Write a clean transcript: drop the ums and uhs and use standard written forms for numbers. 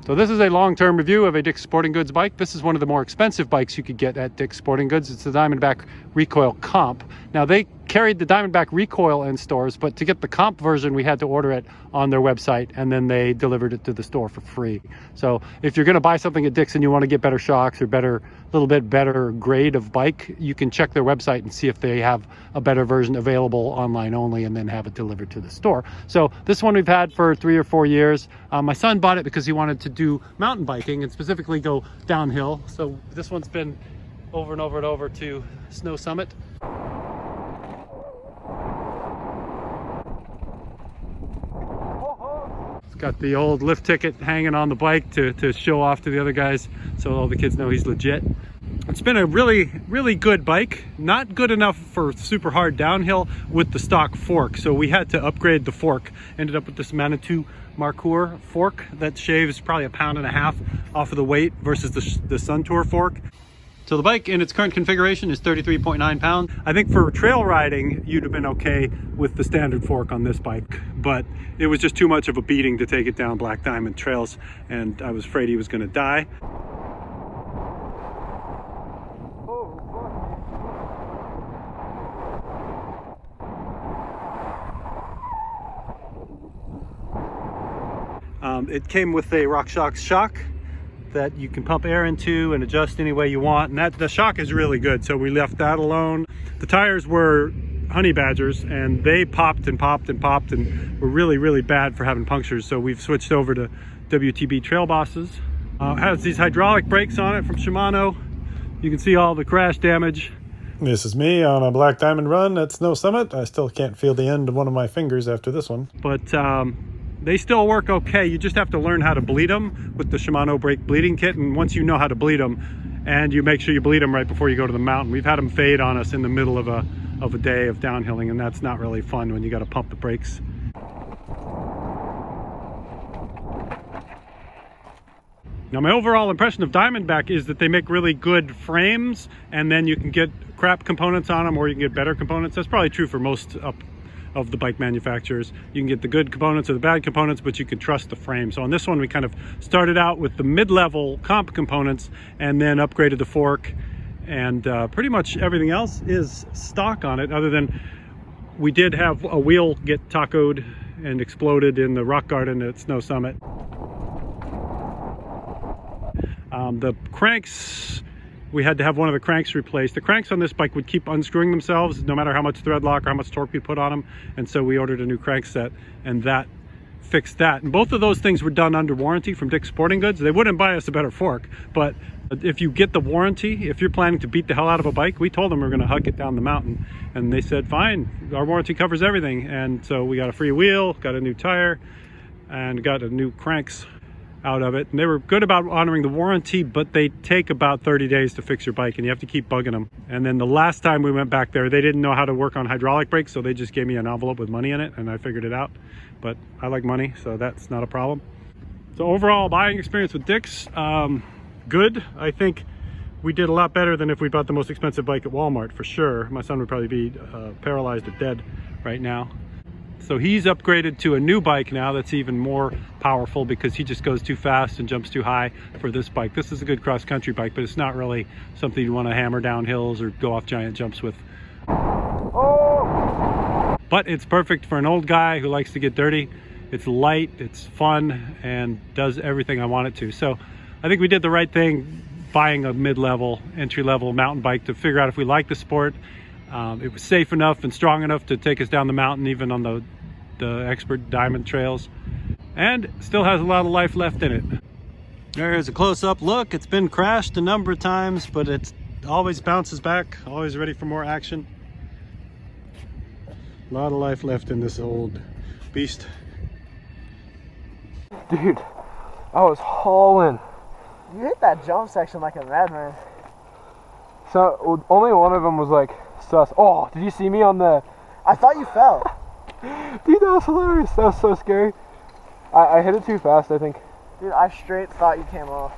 So this is a long-term review of a Dick's Sporting Goods bike. This is one of the more expensive bikes you could get at Dick's Sporting Goods. It's the Diamondback Recoil Comp. Now they carried the Diamondback Recoil in stores, but to get the Comp version, we had to order it on their website, and then they delivered it to the store for free. So if you're gonna buy something at Dick's and you wanna get better shocks or a little bit better grade of bike, you can check their website and see if they have a better version available online only, and then have it delivered to the store. So this one we've had for 3 or 4 years. My son bought it because he wanted to do mountain biking and specifically go downhill. So this one's been over and over and over to Snow Summit. It's got the old lift ticket hanging on the bike to show off to the other guys so all the kids know he's legit. It's been a really good bike. Not good enough for super hard downhill with the stock fork, so we had to upgrade the fork. Ended up with this Manitou Marcour fork that shaves probably 1.5 pounds off of the weight versus the Sun Tour fork. So the bike in its current configuration is 33.9 pounds. I think for trail riding, you'd have been okay with the standard fork on this bike, but it was just too much of a beating to take it down Black Diamond trails, and I was afraid he was gonna die. It came with a RockShox shock that you can pump air into and adjust any way you want, and the shock is really good, so we left that alone. The tires were Honey Badgers, and they popped and popped and popped and were really bad for having punctures, so we've switched over to WTB Trail Bosses. Has these hydraulic brakes on it from Shimano. You can see all the crash damage. This is me on a Black Diamond run at Snow Summit. I still can't feel the end of one of my fingers after this one. But they still work okay. You just have to learn how to bleed them with the Shimano brake bleeding kit, and once you know how to bleed them, and you make sure you bleed them right before you go to the mountain. We've had them fade on us in the middle of a day of downhilling, and that's not really fun when you got to pump the brakes. Now my overall impression of Diamondback is that they make really good frames, and then you can get crap components on them or you can get better components. That's probably true for most of the bike manufacturers. You can get the good components or the bad components, but you can trust the frame. So on this one, we kind of started out with the mid-level comp components and then upgraded the fork, and pretty much everything else is stock on it, other than we did have a wheel get tacoed and exploded in the rock garden at Snow Summit. The cranks, we had to have one of the cranks replaced. The cranks on this bike would keep unscrewing themselves no matter how much thread lock or how much torque we put on them, and so we ordered a new crank set, and that fixed that. And both of those things were done under warranty from Dick's Sporting Goods. They wouldn't buy us a better fork, but if you get the warranty, if you're planning to beat the hell out of a bike, we told them we were going to hug it down the mountain, and they said fine, our warranty covers everything. And so we got a free wheel, got a new tire, and got a new cranks out of it. And they were good about honoring the warranty, but they take about 30 days to fix your bike, and you have to keep bugging them. And then the last time we went back there, they didn't know how to work on hydraulic brakes, so they just gave me an envelope with money in it, and I figured it out. But I like money, so that's not a problem. So overall buying experience with Dick's, good. I think we did a lot better than if we bought the most expensive bike at Walmart, for sure. My son would probably be paralyzed or dead right now. So he's upgraded to a new bike now that's even more powerful because he just goes too fast and jumps too high for this bike. This is a good cross-country bike, but it's not really something you want to hammer down hills or go off giant jumps with. Oh! But it's perfect for an old guy who likes to get dirty. It's light, it's fun, and does everything I want it to. So I think we did the right thing buying a mid-level, entry-level mountain bike to figure out if we like the sport. It was safe enough and strong enough to take us down the mountain, even on the expert diamond trails, and still has a lot of life left in it. There's a close-up look. It's been crashed a number of times, but it always bounces back, always ready for more action. A lot of life left in this old beast. Dude, I was hauling. You hit that jump section like a madman. So only one of them was like sus. Oh, did you see me on the... I thought you fell. Dude, that was hilarious. That was so scary. I hit it too fast, I think. Dude, I straight thought you came off.